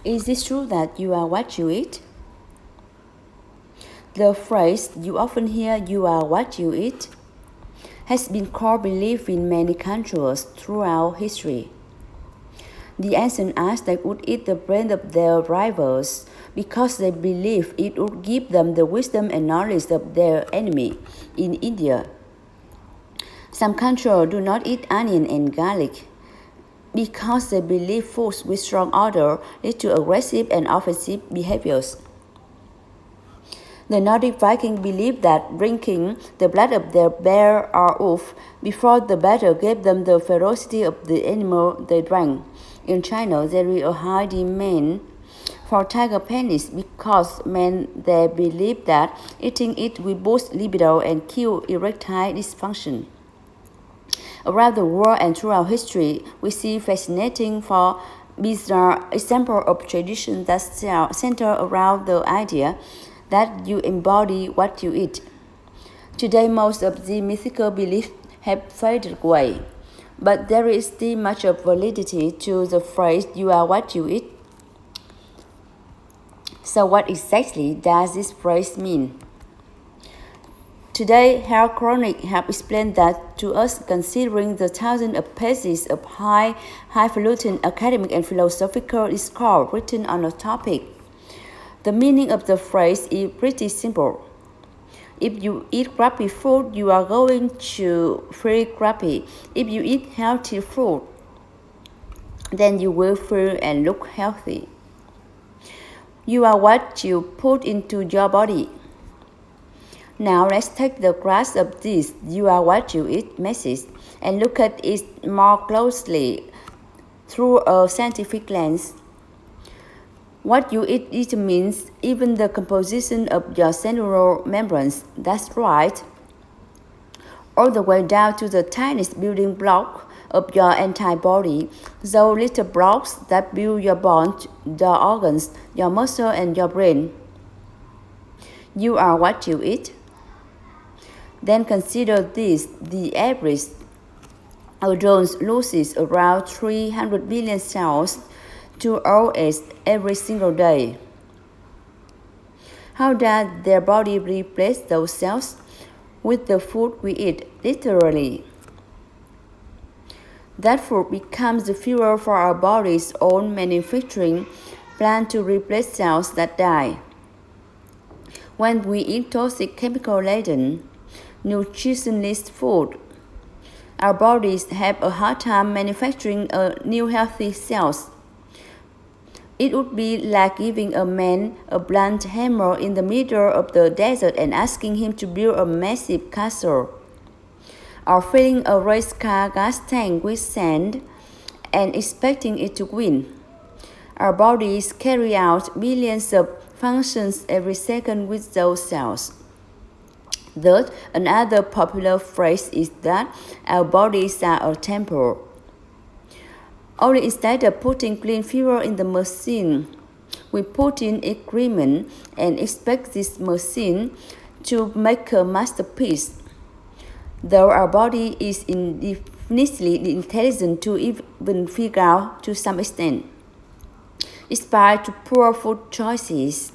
Is it true that you are what you eat? The phrase you often hear, "you are what you eat," has been core belief in many cultures throughout history. The ancient Aztecs would eat the brain of their rivals because they believed it would give them the wisdom and knowledge of their enemy. In India, some cultures do not eat onion and garlic because they believe foods with strong odor lead to aggressive and offensive behaviors. The Nordic Vikings believed that drinking the blood of their bear or wolf before the battle gave them the ferocity of the animal they drank. In China, there is a high demand for tiger penis because men there believe that eating it will boost libido and kill erectile dysfunction. Around the world and throughout history, we see fascinating for bizarre examples of traditions that center around the idea that you embody what you eat. Today, most of the mythical beliefs have faded away, but there is still much of validity to the phrase "you are what you eat." So what exactly does this phrase mean? Today, Harold Cronick have explained that to us, considering the thousands of pages of highfalutin academic and philosophical discourse written on the topic. The meaning of the phrase is pretty simple. If you eat crappy food, you are going to feel crappy. If you eat healthy food, then you will feel and look healthy. You are what you put into your body. Now let's take the grasp of this "you are what you eat" message and look at it more closely through a scientific lens. What you eat means even the composition of your cellular membranes. That's right. All the way down to the tiniest building block of your entire body, those little blocks that build your bones, your organs, your muscle, and your brain. You are what you eat. Then consider this: the average adult loses around 300 billion cells to old age every single day. How does their body replace those cells? With the food we eat, literally. That food becomes the fuel for our body's own manufacturing plant to replace cells that die. When we eat toxic chemical-laden, nutritionless food, our bodies have a hard time manufacturing new healthy cells. It would be like giving a man a blunt hammer in the middle of the desert and asking him to build a massive castle, or filling a race car gas tank with sand and expecting it to win. Our bodies carry out billions of functions every second with those cells. Thus, another popular phrase is that our bodies are a temple. Only instead of putting clean fuel in the machine, we put in excrement and expect this machine to make a masterpiece. Though our body is infinitely intelligent to even figure out to some extent. Despite poor food choices,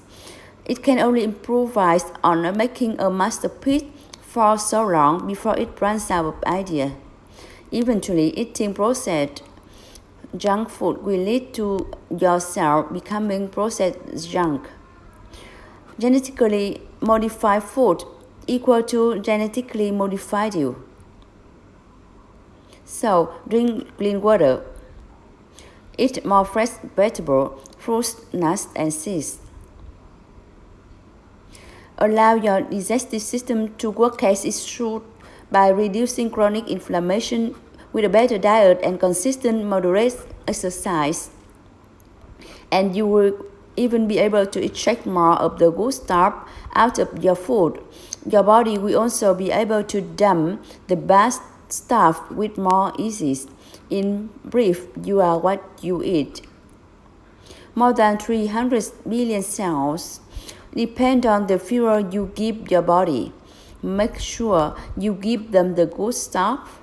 it can only improvise on making a masterpiece for so long before it runs out of ideas. Eventually, eating processed junk food will lead to your cell becoming processed junk. Genetically modified food equal to genetically modified you. So, drink clean water. Eat more fresh vegetables, fruits, nuts, and seeds. Allow your digestive system to work as it should by reducing chronic inflammation with a better diet and consistent moderate exercise. And you will even be able to extract more of the good stuff out of your food. Your body will also be able to dump the bad stuff with more ease. In brief, you are what you eat. More than 300 billion cells depend on the fuel you give your body. Make sure you give them the good stuff